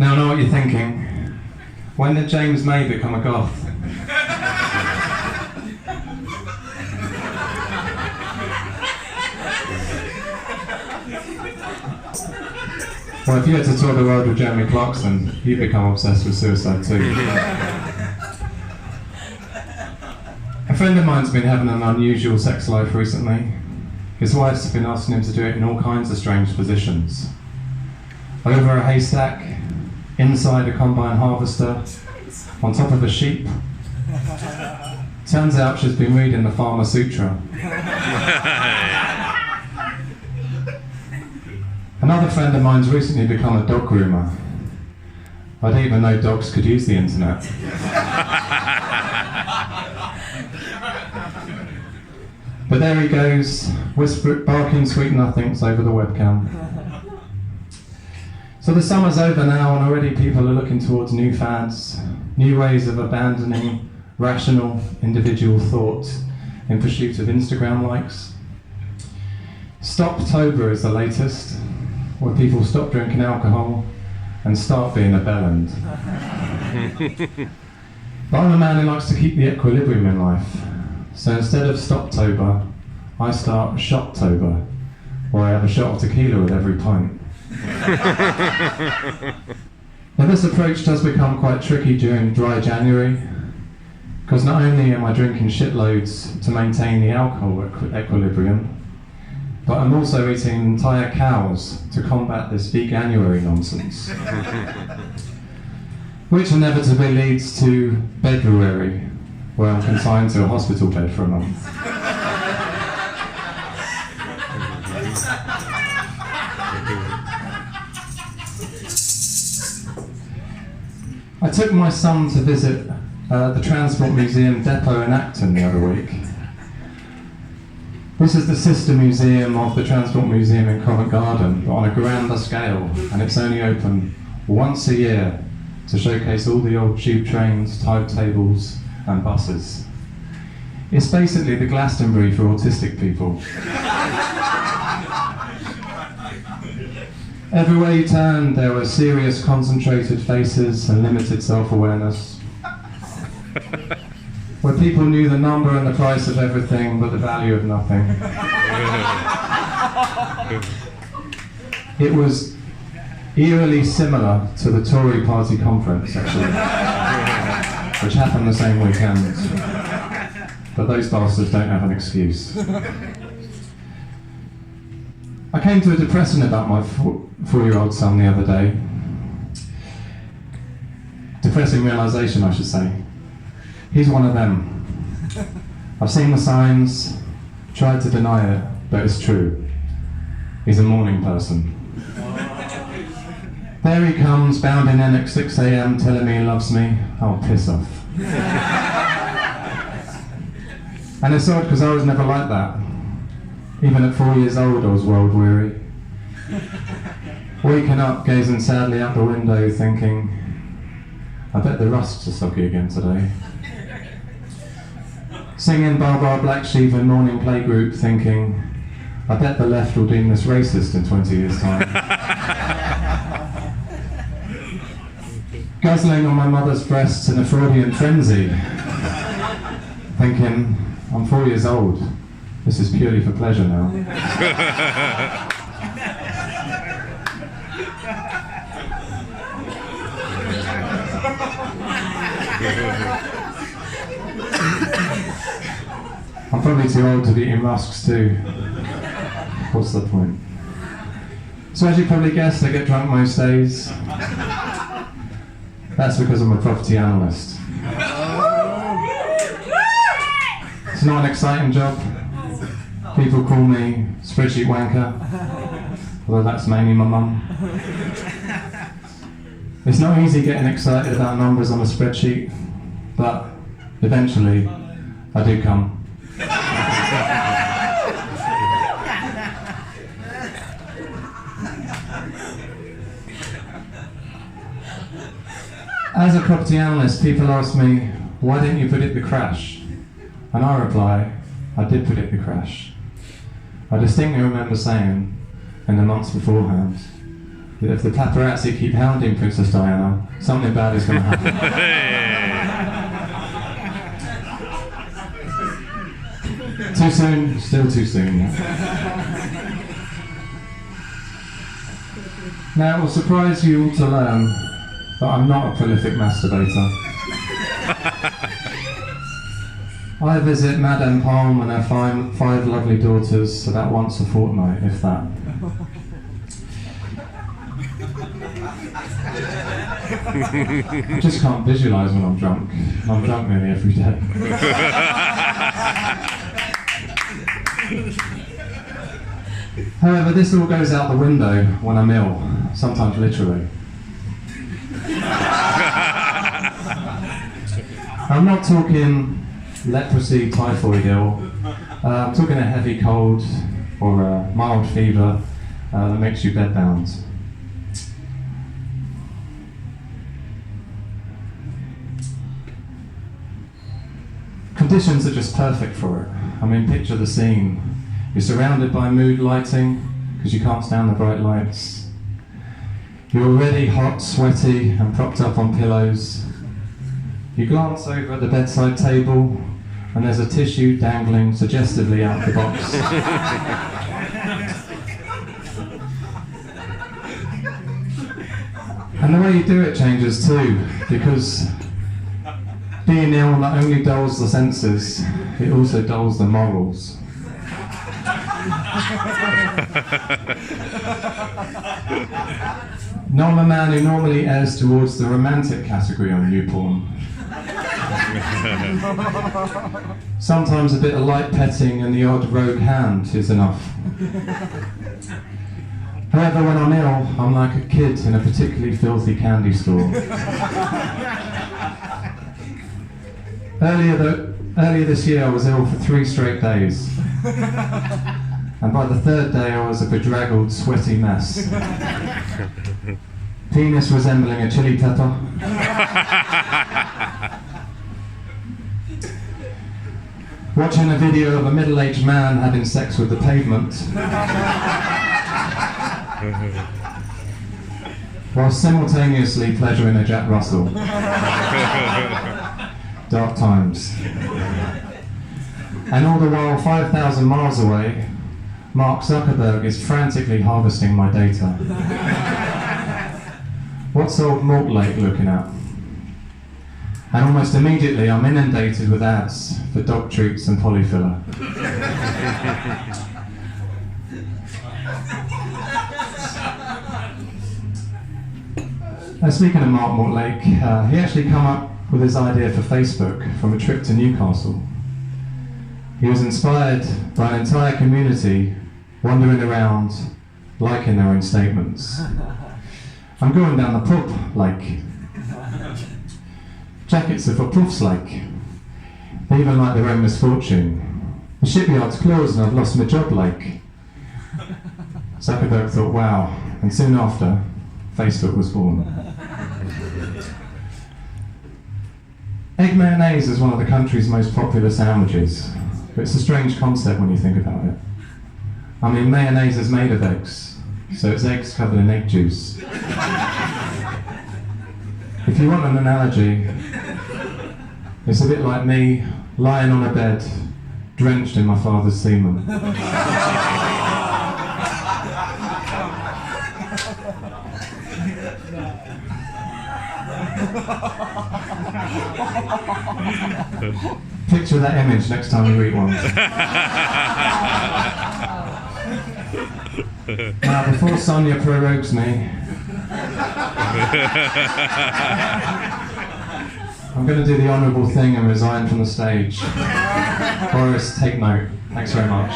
Now I know what you're thinking. When did James May become a goth? Well, if you had to tour the world with Jeremy Clarkson, you'd become obsessed with suicide too. A friend of mine's been having an unusual sex life recently. His wife's been asking him to do it in all kinds of strange positions. Over a haystack, inside a combine harvester, on top of a sheep. Turns out she's been reading the Farmer Sutra. Another friend of mine's recently become a dog groomer. I didn't even know dogs could use the internet. But there he goes, barking sweet nothings over the webcam. So the summer's over now, and already people are looking towards new fads, new ways of abandoning rational individual thought in pursuit of Instagram likes. Stoptober is the latest, where people stop drinking alcohol and start being a bellend. But I'm a man who likes to keep the equilibrium in life. So instead of Stoptober, I start Shottober, where I have a shot of tequila with every pint. Now this approach does become quite tricky during dry January, because not only am I drinking shitloads to maintain the alcohol equilibrium, but I'm also eating entire cows to combat this veganuary nonsense. Which inevitably leads to bedruary, where I'm consigned to a hospital bed for a month. I took my son to visit the Transport Museum depot in Acton the other week. This is the sister museum of the Transport Museum in Covent Garden, but on a grander scale, and it's only open once a year to showcase all the old tube trains, timetables and buses. It's basically the Glastonbury for autistic people. Everywhere you turned, there were serious, concentrated faces and limited self-awareness. Where people knew the number and the price of everything, but the value of nothing. It was eerily similar to the Tory party conference, actually, which happened the same weekend. But those bastards don't have an excuse. I came to a depressing about my four-year-old son the other day. Depressing realisation, I should say. He's one of them. I've seen the signs, tried to deny it, but it's true. He's a morning person. There he comes, bounding in at 6 a.m, telling me he loves me. Oh, piss off. And it's odd because I was never like that. Even at 4 years old, I was world weary. Waking up, gazing sadly out the window, thinking, I bet the rusts are soggy again today. Singing Barbara Black Sheep in morning playgroup, thinking, I bet the left will deem this racist in 20 years' time. Guzzling on my mother's breasts in a Freudian frenzy, thinking, I'm 4 years old. This is purely for pleasure now. I'm probably too old to be eating rusks too. What's the point? So as you probably guessed, I get drunk most days. That's because I'm a property analyst. It's not an exciting job. People call me spreadsheet wanker, although that's mainly my mum. It's not easy getting excited about numbers on a spreadsheet, but eventually I do come. As a property analyst, people ask me, why didn't you predict the crash? And I reply, I did predict the crash. I distinctly remember saying, in the months beforehand, that if the paparazzi keep hounding Princess Diana, something bad is going to happen. Too soon? Still too soon. Now, it will surprise you all to learn that I'm not a prolific masturbator. I visit Madame Palm and her five lovely daughters about once a fortnight, if that. I just can't visualise when I'm drunk. I'm drunk nearly every day. However, this all goes out the window when I'm ill, sometimes literally. I'm not talking leprosy, typhoid ill. I'm talking a heavy cold or a mild fever that makes you bedbound. Conditions are just perfect for it. I mean, picture the scene. You're surrounded by mood lighting because you can't stand the bright lights. You're already hot, sweaty, and propped up on pillows. You glance over at the bedside table, and there's a tissue dangling suggestively out the box. And the way you do it changes too, because being ill not only dulls the senses, it also dulls the morals. Now I'm a man who normally errs towards the romantic category on YouPorn. Sometimes a bit of light petting and the odd rogue hand is enough. However, when I'm ill, I'm like a kid in a particularly filthy candy store. Earlier this year I was ill for 3 straight days. And by the 3rd day I was a bedraggled, sweaty mess. Penis resembling a chili pepper. Watching a video of a middle-aged man having sex with the pavement. While simultaneously pleasuring a Jack Russell. Dark times. And all the while, 5,000 miles away, Mark Zuckerberg is frantically harvesting my data. What's old Mortlake looking at? And almost immediately I'm inundated with ads for dog treats and polyfiller. Speaking of Mark Mortlake, he actually came up with his idea for Facebook from a trip to Newcastle. He was inspired by an entire community wandering around, liking their own statements. I'm going down the pub, like. Jackets are for puffs, like. They even like their own misfortune. The shipyard's closed and I've lost my job, like. Zuckerberg thought, wow, and soon after, Facebook was born. Egg mayonnaise is one of the country's most popular sandwiches, but it's a strange concept when you think about it. I mean, mayonnaise is made of eggs, so it's eggs covered in egg juice. If you want an analogy, it's a bit like me lying on a bed, drenched in my father's semen. Picture that image next time you eat one. Now, before Sonia prorogues me, I'm going to do the honourable thing and resign from the stage. Boris, take note. Thanks very much.